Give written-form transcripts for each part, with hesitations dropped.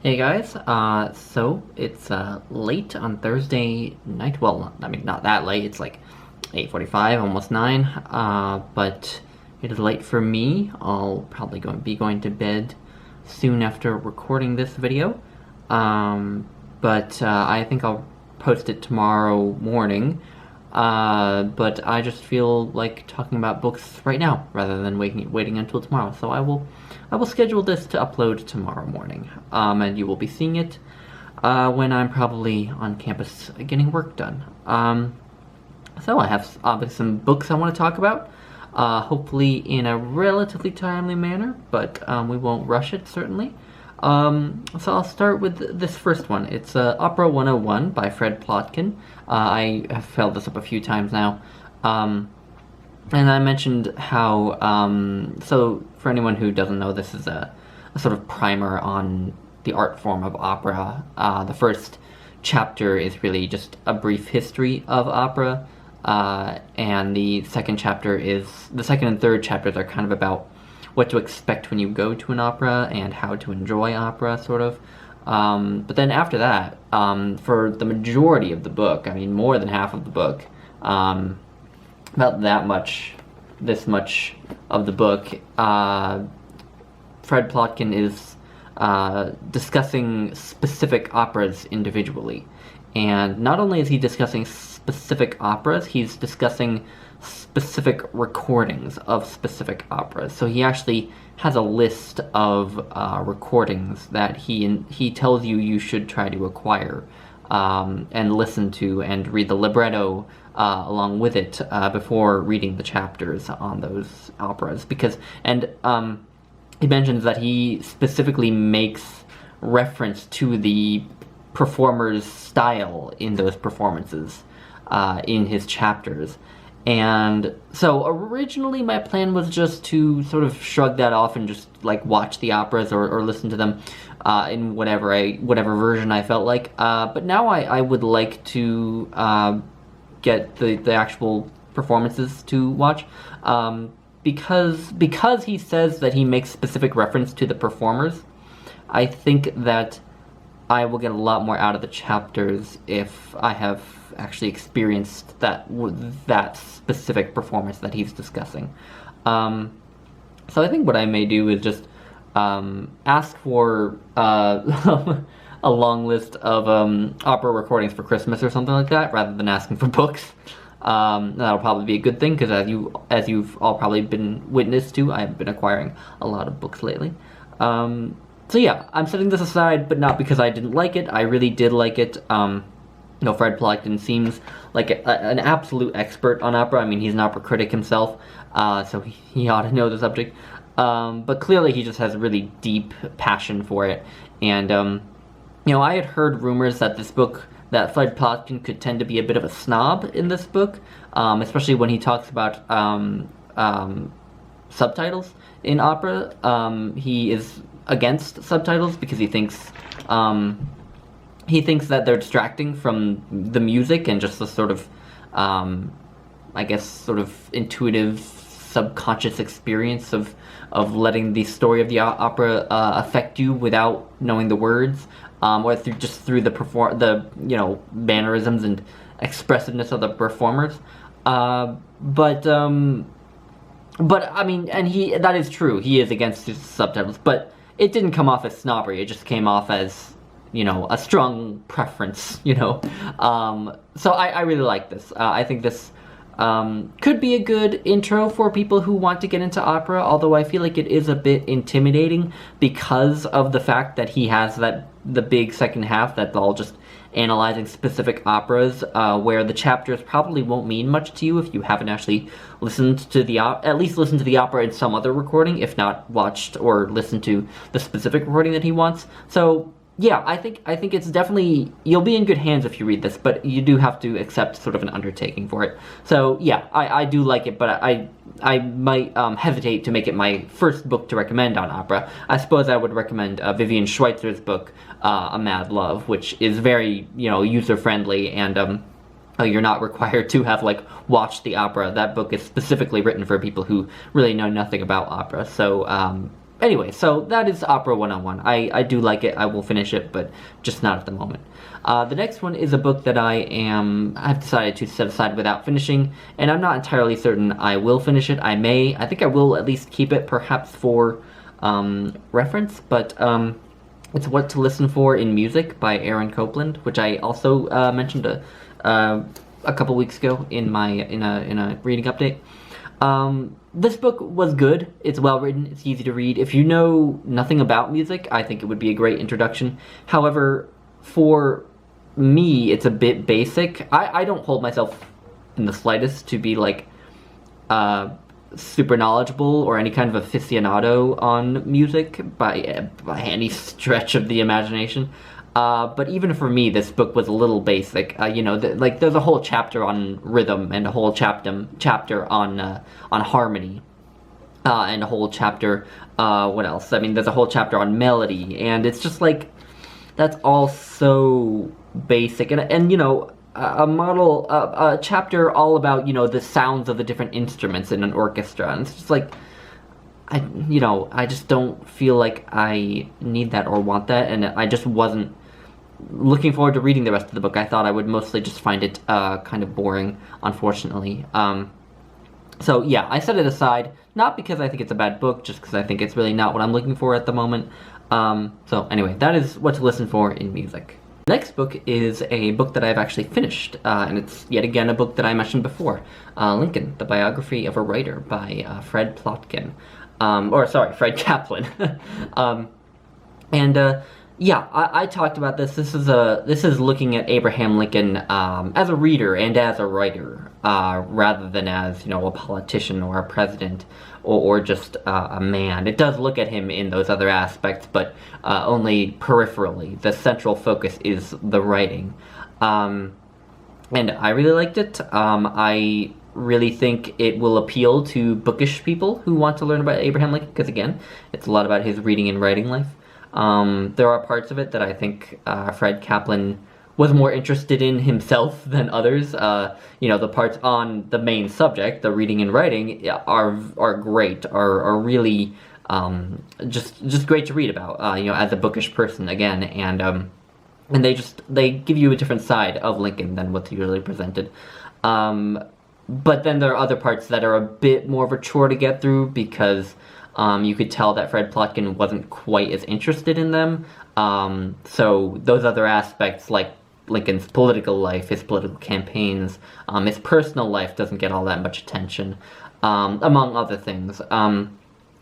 Hey guys, so it's late on Thursday night. Well, I mean, not that late. It's like 8:45, almost 9. But it is late for me. I'll probably be going to bed soon after recording this video. But I think I'll post it tomorrow morning. But I just feel like talking about books right now rather than waiting until tomorrow. So I will schedule this to upload tomorrow morning. And you will be seeing it when I'm probably on campus getting work done. So I have some books I want to talk about. Hopefully in a relatively timely manner, but we won't rush it, certainly. So I'll start with this first one. It's Opera 101 by Fred Plotkin. I have held this up a few times now. And I mentioned how, so for anyone who doesn't know, this is a sort of primer on the art form of opera. The first chapter is really just a brief history of opera, and the second and third chapters are kind of about what to expect when you go to an opera and how to enjoy opera, sort of. But then after that, for the majority of the book, I mean more than half of the book, about this much of the book, Fred Plotkin is discussing specific operas individually. And not only is he discussing specific operas, he's discussing specific recordings of specific operas. So he actually has a list of recordings that he tells you should try to acquire and listen to and read the libretto along with it before reading the chapters on those operas. He mentions that he specifically makes reference to the performer's style in those performances in his chapters. And so originally my plan was just to sort of shrug that off and just like watch the operas or listen to them in whatever version I felt like. But now I would like to get the actual performances to watch, because he says that he makes specific reference to the performers. I think that I will get a lot more out of the chapters if I have actually experienced that specific performance that he's discussing. So I think what I may do is just ask for a long list of opera recordings for Christmas or something like that, rather than asking for books. That'll probably be a good thing, because as you've all probably been witness to, I've been acquiring a lot of books lately. So yeah, I'm setting this aside, but not because I didn't like it. I really did like it. Fred Plotkin seems like an absolute expert on opera. I mean, he's an opera critic himself, so he ought to know the subject. But clearly he just has a really deep passion for it. And, I had heard rumors that that Fred Plotkin could tend to be a bit of a snob in this book, especially when he talks about subtitles in opera. He is against subtitles because he thinks that they're distracting from the music and just the sort of, sort of intuitive, subconscious experience of letting the story of the opera affect you without knowing the words, or through the mannerisms and expressiveness of the performers. But I mean, and that is true. He is against the subtitles, but it didn't come off as snobbery. It just came off as, a strong preference, So I really like this. I think this could be a good intro for people who want to get into opera, although I feel like it is a bit intimidating because of the fact that he has the big second half that's all just analyzing specific operas, where the chapters probably won't mean much to you if you haven't actually listened to at least listened to the opera in some other recording, if not watched or listened to the specific recording that he wants. So yeah, I think it's definitely, you'll be in good hands if you read this, but you do have to accept sort of an undertaking for it. So yeah, I do like it, but I might hesitate to make it my first book to recommend on opera. I suppose I would recommend Vivian Schweitzer's book, A Mad Love, which is very, user-friendly, and you're not required to have, watched the opera. That book is specifically written for people who really know nothing about opera. So, Anyway, so that is Opera 101. I do like it. I will finish it, but just not at the moment. The next one is a book that I've decided to set aside without finishing, and I'm not entirely certain I will finish it. I think I will at least keep it, perhaps for reference, but it's What to Listen For in Music by Aaron Copland, which I also mentioned a couple weeks ago in a reading update. This book was good. It's well written. It's easy to read. If you know nothing about music, I think it would be a great introduction. However, for me, it's a bit basic. I don't hold myself in the slightest to be like super knowledgeable or any kind of aficionado on music by any stretch of the imagination. But even for me, this book was a little basic. Like there's a whole chapter on rhythm and a whole chapter on harmony, and a whole chapter. What else? I mean, there's a whole chapter on melody, and it's just like that's all so basic. And a chapter all about the sounds of the different instruments in an orchestra, and it's just like I just don't feel like I need that or want that, and I just wasn't looking forward to reading the rest of the book. I thought I would mostly just find it kind of boring, unfortunately. So yeah, I set it aside, not because I think it's a bad book, just because I think it's really not what I'm looking for at the moment. So anyway, that is What to Listen For in Music. The next book is a book that I've actually finished, and it's yet again a book that I mentioned before, Lincoln, the Biography of a Writer by Fred Plotkin. Fred Kaplan. Yeah, I talked about this. This is looking at Abraham Lincoln as a reader and as a writer, rather than as a politician or a president or just a man. It does look at him in those other aspects, but only peripherally. The central focus is the writing, and I really liked it. I really think it will appeal to bookish people who want to learn about Abraham Lincoln, because again, it's a lot about his reading and writing life. There are parts of it that I think Fred Kaplan was more interested in himself than others. The parts on the main subject, the reading and writing, are great, are really just great to read about. As a bookish person again, and they give you a different side of Lincoln than what's usually presented. But then there are other parts that are a bit more of a chore to get through, because you could tell that Fred Plotkin wasn't quite as interested in them. So those other aspects, like Lincoln's political life, his political campaigns, his personal life doesn't get all that much attention, among other things. Are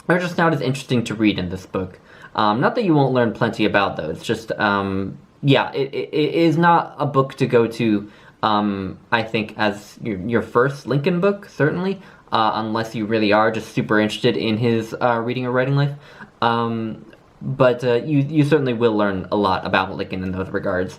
just not as interesting to read in this book. Not that you won't learn plenty about those, just, it is not a book to go to, I think, as your first Lincoln book, certainly. Unless you really are just super interested in his reading or writing life. But you certainly will learn a lot about Lincoln in those regards.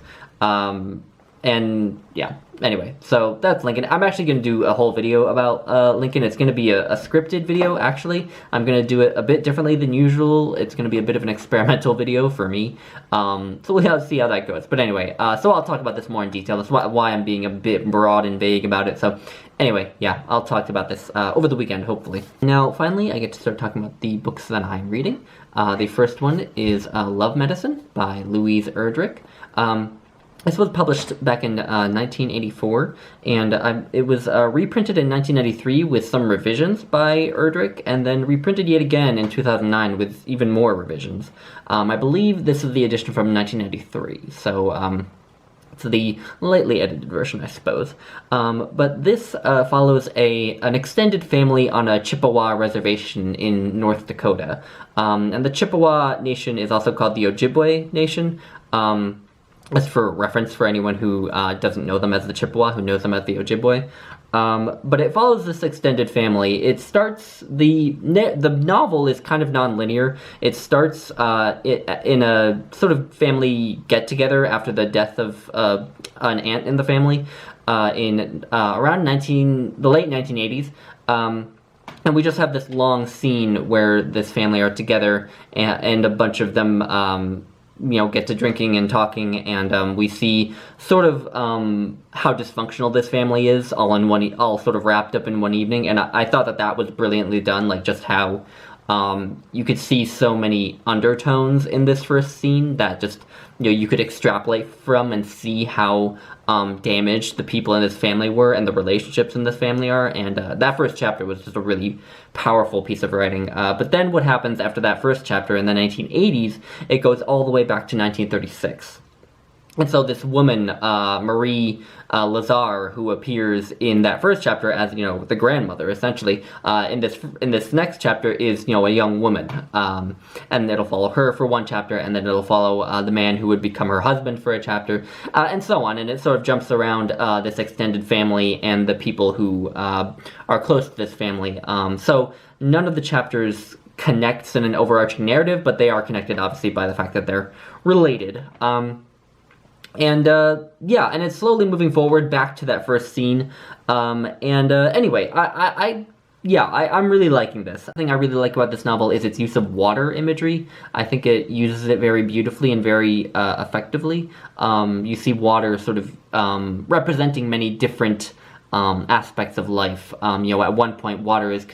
And yeah, anyway, so that's Lincoln. I'm actually going to do a whole video about Lincoln. It's going to be a scripted video, actually. I'm going to do it a bit differently than usual. It's going to be a bit of an experimental video for me. So we'll see how that goes. But anyway, so I'll talk about this more in detail. That's why I'm being a bit broad and vague about it. So anyway, yeah, I'll talk about this over the weekend, hopefully. Now, finally, I get to start talking about the books that I'm reading. The first one is Love Medicine by Louise Erdrich. This was published back in 1984, and it was reprinted in 1993 with some revisions by Erdrich, and then reprinted yet again in 2009 with even more revisions. I believe this is the edition from 1993, so it's the lightly edited version, I suppose. But this follows an extended family on a Chippewa reservation in North Dakota. And the Chippewa Nation is also called the Ojibwe Nation. That's for reference for anyone who doesn't know them as the Chippewa, who knows them as the Ojibwe. But it follows this extended family. It starts, the novel is kind of non-linear. It starts in a sort of family get-together after the death of an aunt in the family in around the late 1980s. And we just have this long scene where this family are together, and a bunch of them get to drinking and talking, and we see sort of how dysfunctional this family is, all sort of wrapped up in one evening. And I thought that was brilliantly done, like just how You could see so many undertones in this first scene that just, you could extrapolate from and see how damaged the people in this family were and the relationships in this family are, and that first chapter was just a really powerful piece of writing. But then what happens after that first chapter in the 1980s, it goes all the way back to 1936. And so this woman, Marie Lazar, who appears in that first chapter as, the grandmother, essentially, in this next chapter is, a young woman. And it'll follow her for one chapter, and then it'll follow the man who would become her husband for a chapter, and so on. And it sort of jumps around this extended family and the people who are close to this family. So none of the chapters connects in an overarching narrative, but they are connected, obviously, by the fact that they're related. And it's slowly moving forward back to that first scene. Anyway, I'm really liking this. The thing I really like about this novel is its use of water imagery. I think it uses it very beautifully and very effectively. You see water sort of representing many different aspects of life. At one point, water is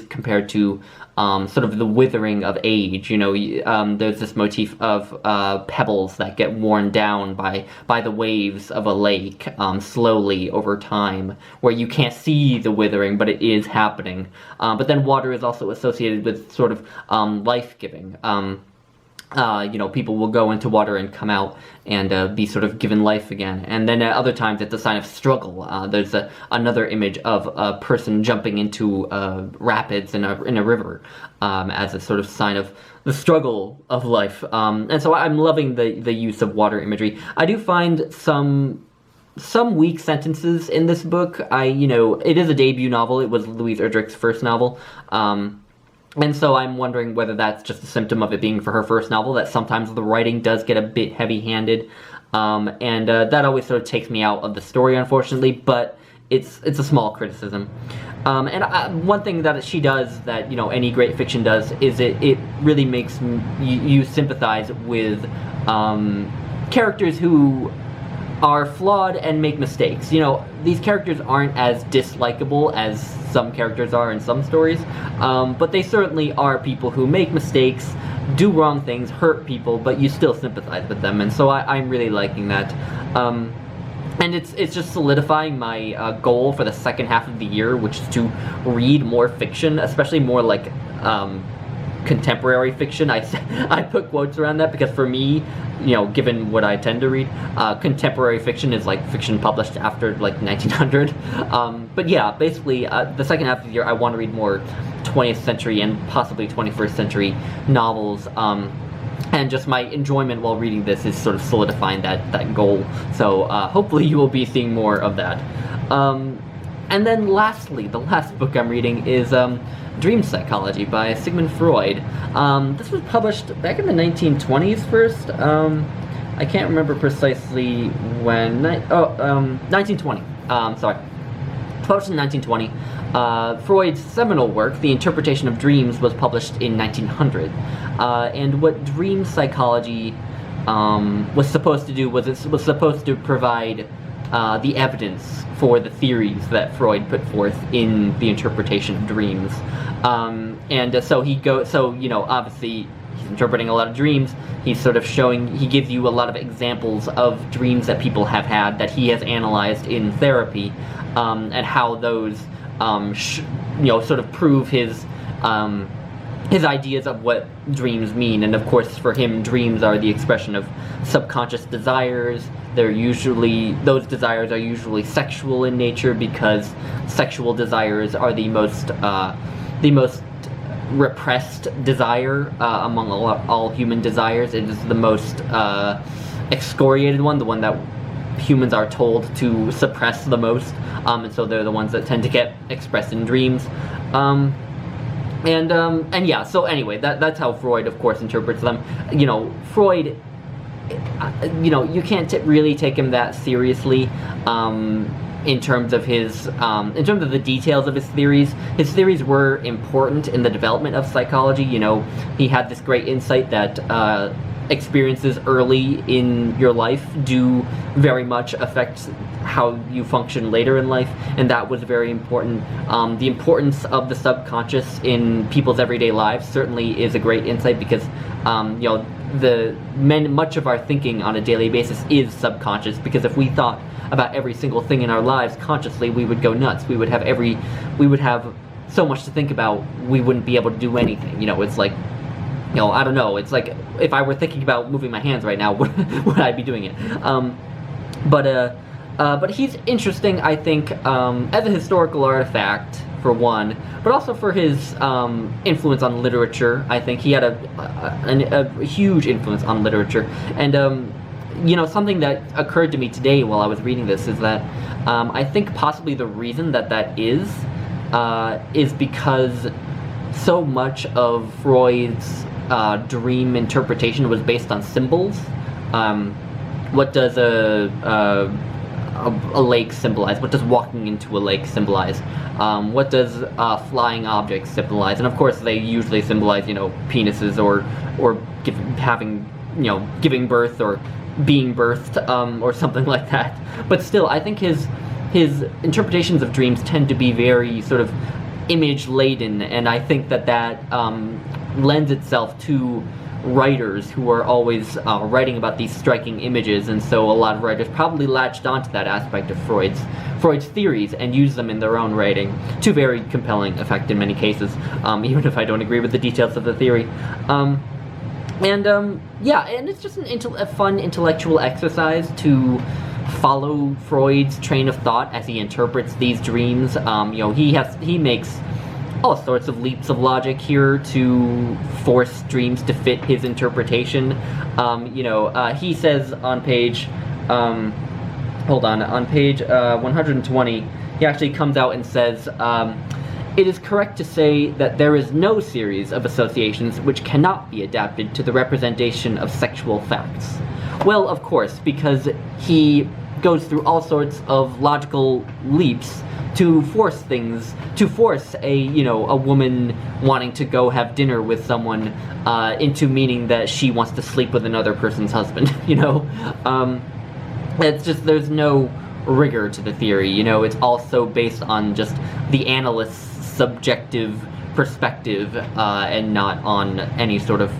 compared to sort of the withering of age. There's this motif of pebbles that get worn down by the waves of a lake slowly over time, where you can't see the withering, but it is happening. But then water is also associated with sort of life-giving. People will go into water and come out and be sort of given life again. And then at other times, it's a sign of struggle. There's another image of a person jumping into rapids in a river as a sort of sign of the struggle of life. And so I'm loving the use of water imagery. I do find some weak sentences in this book. It is a debut novel. It was Louise Erdrich's first novel. And so I'm wondering whether that's just a symptom of it being for her first novel, that sometimes the writing does get a bit heavy-handed, and that always sort of takes me out of the story, unfortunately, but it's a small criticism. One thing that she does that, any great fiction does, is it really makes you sympathize with characters who are flawed and make mistakes. These characters aren't as dislikable as some characters are in some stories, but they certainly are people who make mistakes, do wrong things, hurt people, but you still sympathize with them, and so I'm really liking that. And it's just solidifying my goal for the second half of the year, which is to read more fiction, especially more like contemporary fiction. I put quotes around that because for me, given what I tend to read, contemporary fiction is like fiction published after like 1900. But yeah, basically the second half of the year I want to read more 20th century and possibly 21st century novels. And just my enjoyment while reading this is sort of solidifying that goal. So hopefully you will be seeing more of that. And then lastly, the last book I'm reading is Dream Psychology by Sigmund Freud. This was published back in the 1920s first. I can't remember precisely when. 1920. Sorry. Published in 1920. Freud's seminal work, The Interpretation of Dreams, was published in 1900. And what dream psychology was supposed to do was it was supposed to provide the evidence for the theories that Freud put forth in The Interpretation of Dreams. Obviously he's interpreting a lot of dreams. He's sort of he gives you a lot of examples of dreams that people have had that he has analyzed in therapy, and how those, sort of prove his ideas of what dreams mean. And of course, for him, dreams are the expression of subconscious desires. Those desires are usually sexual in nature, because sexual desires are the most repressed desire among all human desires. It is the most excoriated one, the one that humans are told to suppress the most, and so they're the ones that tend to get expressed in dreams. So anyway, that's how Freud, of course, interprets them. Freud, you can't really take him that seriously in terms of the details of his theories. His theories were important in the development of psychology. He had this great insight that experiences early in your life do very much affect how you function later in life, and that was very important. The importance of the subconscious in people's everyday lives certainly is a great insight, because you know, much of our thinking on a daily basis is subconscious, because if we thought about every single thing in our lives consciously, we would go nuts. We would have so much to think about, we wouldn't be able to do anything. You know, it's like, you know, I don't know, it's like if I were thinking about moving my hands right now, would I be doing it? But he's interesting, I think, as a historical artifact, for one, but also for his influence on literature. I think he had a huge influence on literature. And you know, something that occurred to me today while I was reading this is that I think possibly the reason that is because so much of Freud's dream interpretation was based on symbols. What does a lake symbolize? What does walking into a lake symbolize? What does flying objects symbolize? And of course, they usually symbolize, you know, penises or giving birth or being birthed, or something like that. But still, I think his interpretations of dreams tend to be very sort of image laden, and I think that lends itself to writers who are always writing about these striking images, and so a lot of writers probably latched onto that aspect of Freud's theories and used them in their own writing to very compelling effect in many cases, even if I don't agree with the details of the theory. Yeah, and it's just a fun intellectual exercise to follow Freud's train of thought as he interprets these dreams. You know, he makes all sorts of leaps of logic here to force dreams to fit his interpretation. You know, he says on page, on page 120, he actually comes out and says, it is correct to say that there is no series of associations which cannot be adapted to the representation of sexual facts. Well, of course, because he goes through all sorts of logical leaps to force a woman wanting to go have dinner with someone into meaning that she wants to sleep with another person's husband, you know? It's just, there's no rigor to the theory, you know? It's also based on just the analyst's subjective perspective, and not on any sort of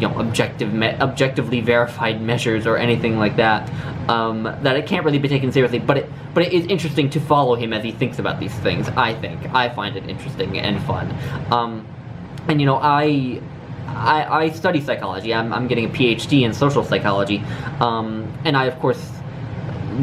objectively verified measures or anything like that. That it can't really be taken seriously, but it is interesting to follow him as he thinks about these things. I find it interesting and fun. And you know, I study psychology. I'm getting a PhD in social psychology, and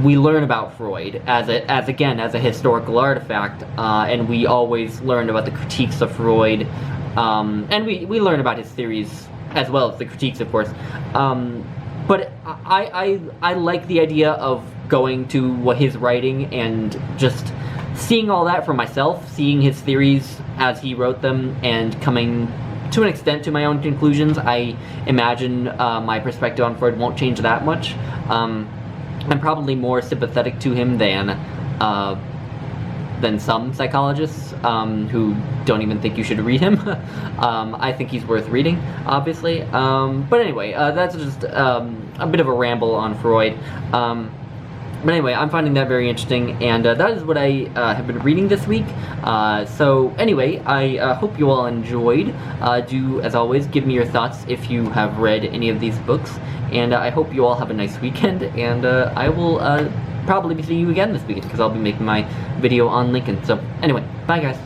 we learn about Freud as a historical artifact, and we always learn about the critiques of Freud, and we learn about his theories as well as the critiques, of course. But I like the idea of going to his writing and just seeing all that for myself, seeing his theories as he wrote them, and coming to an extent to my own conclusions. I imagine my perspective on Freud won't change that much. I'm probably more sympathetic to him than some psychologists who don't even think you should read him. I think he's worth reading, obviously. But anyway, that's just a bit of a ramble on Freud. But anyway, I'm finding that very interesting, and that is what I have been reading this week. So anyway, I hope you all enjoyed. Do, as always, give me your thoughts if you have read any of these books, and I hope you all have a nice weekend, and I will probably be seeing you again this weekend, because I'll be making my video on Lincoln. So anyway, bye guys.